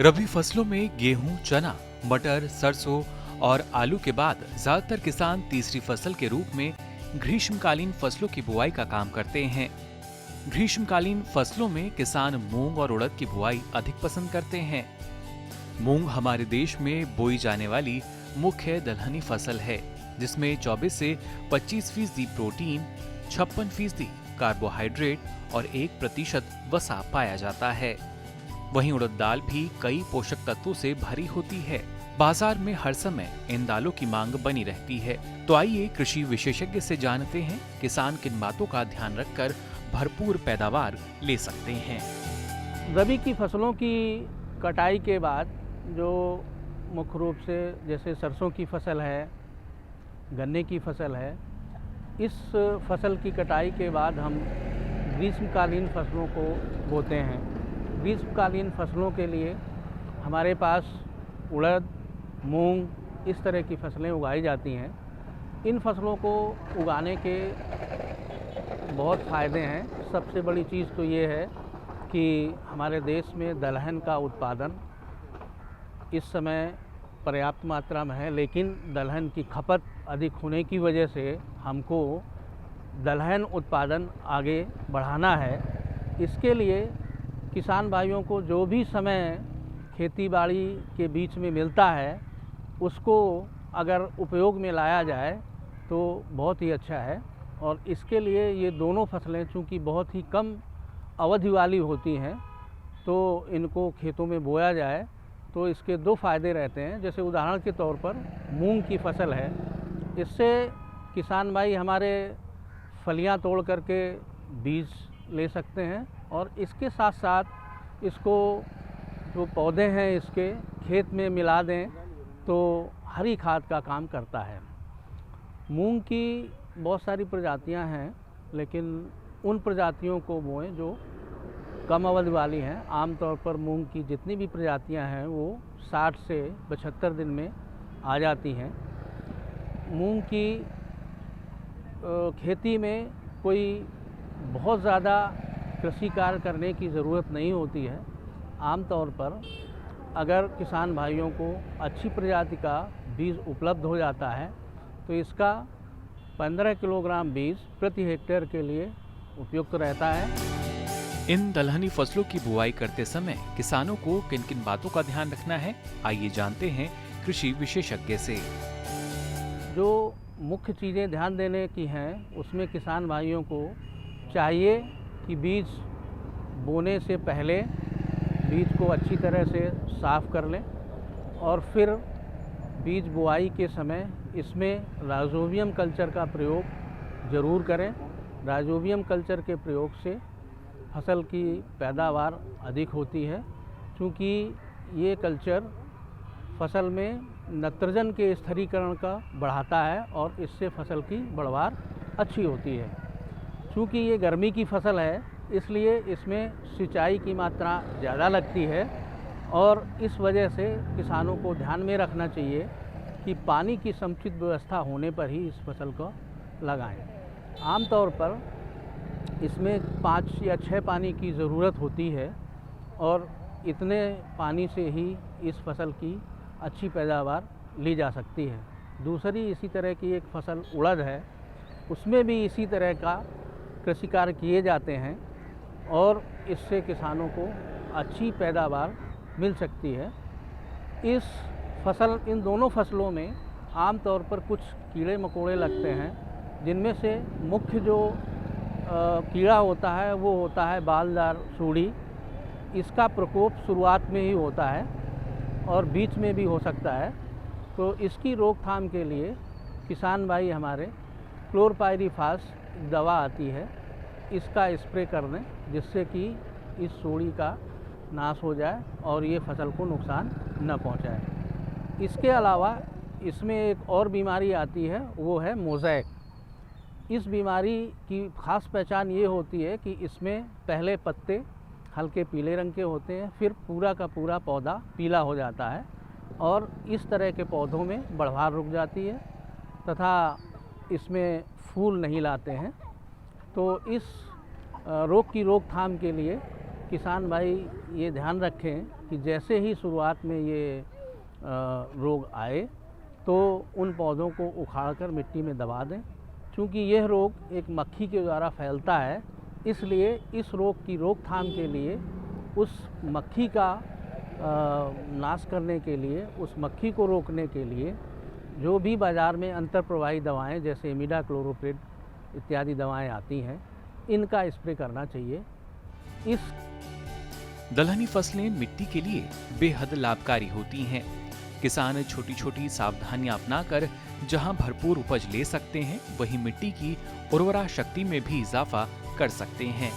रबी फसलों में गेहूं, चना, मटर, सरसों और आलू के बाद ज्यादातर किसान तीसरी फसल के रूप में ग्रीष्मकालीन फसलों की बुआई का काम करते हैं। ग्रीष्मकालीन फसलों में किसान मूंग और उड़द की बुआई अधिक पसंद करते हैं। मूंग हमारे देश में बोई जाने वाली मुख्य दलहनी फसल है, जिसमें 24 से 25% प्रोटीन, 56% कार्बोहाइड्रेट और 1% वसा पाया जाता है। वहीं उड़द दाल भी कई पोषक तत्वों से भरी होती है। बाजार में हर समय इन दालों की मांग बनी रहती है। तो आइए कृषि विशेषज्ञ से जानते हैं किसान किन बातों का ध्यान रखकर भरपूर पैदावार ले सकते हैं। रबी की फसलों की कटाई के बाद जो मुख्य रूप से जैसे सरसों की फसल है, गन्ने की फसल है, इस फसल की कटाई के बाद हम ग्रीष्मकालीन फसलों को बोते हैं। ग्रीष्मकालीन फसलों के लिए हमारे पास उड़द, मूंग इस तरह की फसलें उगाई जाती हैं। इन फसलों को उगाने के बहुत फ़ायदे हैं। सबसे बड़ी चीज़ तो ये है कि हमारे देश में दलहन का उत्पादन इस समय पर्याप्त मात्रा में है, लेकिन दलहन की खपत अधिक होने की वजह से हमको दलहन उत्पादन आगे बढ़ाना है। इसके लिए किसान भाइयों को जो भी समय खेती बाड़ी के बीच में मिलता है, उसको अगर उपयोग में लाया जाए तो बहुत ही अच्छा है। और इसके लिए ये दोनों फसलें चूँकि बहुत ही कम अवधि वाली होती हैं, तो इनको खेतों में बोया जाए तो इसके दो फ़ायदे रहते हैं। जैसे उदाहरण के तौर पर मूंग की फसल है, इससे किसान भाई हमारे फलियां तोड़ करके बीज ले सकते हैं और इसके साथ साथ इसको जो पौधे हैं इसके खेत में मिला दें तो हरी खाद का काम करता है। मूंग की बहुत सारी प्रजातियां हैं, लेकिन उन प्रजातियों को बोएं जो कम अवधि वाली हैं। आमतौर पर मूंग की जितनी भी प्रजातियां हैं वो 60 से 72 दिन में आ जाती हैं। मूंग की खेती में कोई बहुत ज़्यादा कृषि कार्य करने की ज़रूरत नहीं होती है। आमतौर पर अगर किसान भाइयों को अच्छी प्रजाति का बीज उपलब्ध हो जाता है तो इसका 15 किलोग्राम बीज प्रति हेक्टेयर के लिए उपयुक्त रहता है। इन दलहनी फसलों की बुआई करते समय किसानों को किन किन बातों का ध्यान रखना है, आइए जानते हैं कृषि विशेषज्ञ से। जो मुख्य चीज़ें ध्यान देने की हैं, उसमें किसान भाइयों को चाहिए कि बीज बोने से पहले बीज को अच्छी तरह से साफ़ कर लें और फिर बीज बुआई के समय इसमें राइजोबियम कल्चर का प्रयोग ज़रूर करें। राइजोबियम कल्चर के प्रयोग से फसल की पैदावार अधिक होती है, क्योंकि ये कल्चर फसल में नाइट्रोजन के स्थिरीकरण का बढ़ाता है और इससे फसल की पैदावार अच्छी होती है। चूँकि ये गर्मी की फसल है, इसलिए इसमें सिंचाई की मात्रा ज़्यादा लगती है और इस वजह से किसानों को ध्यान में रखना चाहिए कि पानी की समुचित व्यवस्था होने पर ही इस फसल को लगाएं। आमतौर पर इसमें 5 या 6 पानी की ज़रूरत होती है और इतने पानी से ही इस फसल की अच्छी पैदावार ली जा सकती है। दूसरी इसी तरह की एक फसल उड़द है, उसमें भी इसी तरह का कृषि कार्य किए जाते हैं और इससे किसानों को अच्छी पैदावार मिल सकती है। इन दोनों फसलों में आमतौर पर कुछ कीड़े मकोड़े लगते हैं, जिनमें से मुख्य जो कीड़ा होता है वो होता है बालदार सूड़ी। इसका प्रकोप शुरुआत में ही होता है और बीच में भी हो सकता है। तो इसकी रोकथाम के लिए किसान भाई हमारे क्लोरपाइरीफास दवा आती है, इसका स्प्रे कर दें, जिससे कि इस सूड़ी का नाश हो जाए और ये फसल को नुकसान न पहुंचाए। इसके अलावा इसमें एक और बीमारी आती है, वो है मोज़ेक। इस बीमारी की ख़ास पहचान ये होती है कि इसमें पहले पत्ते हल्के पीले रंग के होते हैं, फिर पूरा का पूरा पौधा पीला हो जाता है और इस तरह के पौधों में बढ़वार रुक जाती है तथा इसमें फूल नहीं लाते हैं। तो इस रोग की रोकथाम के लिए किसान भाई ये ध्यान रखें कि जैसे ही शुरुआत में ये रोग आए तो उन पौधों को उखाड़कर मिट्टी में दबा दें। क्योंकि यह रोग एक मक्खी के द्वारा फैलता है, इसलिए इस रोग की रोकथाम के लिए उस मक्खी का नाश करने के लिए, उस मक्खी को रोकने के लिए जो भी बाज़ार में अंतर्प्रवाही दवाएं जैसे इमिडाक्लोप्रिड इत्यादि दवाएं आती हैं, इनका स्प्रे करना चाहिए। इस दलहनी फसलें मिट्टी के लिए बेहद लाभकारी होती हैं। किसान छोटी छोटी सावधानियां अपनाकर जहां भरपूर उपज ले सकते हैं, वहीं मिट्टी की उर्वरा शक्ति में भी इजाफा कर सकते हैं।